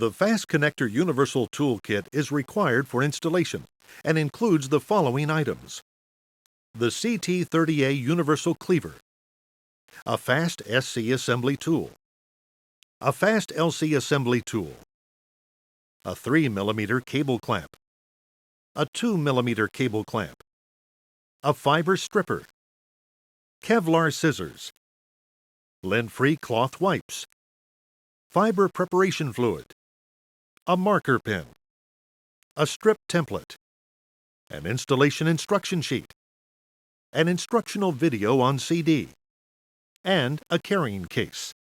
The Fast Connector Universal Toolkit is required for installation and includes the following items: the CT30A Universal Cleaver, a fast SC assembly tool, a fast LC assembly tool, a 3mm cable clamp, a 2mm cable clamp, a fiber stripper, Kevlar scissors, lint-free cloth wipes, fiber preparation fluid, a marker pen, a strip template, an installation instruction sheet, an instructional video on CD, and a carrying case.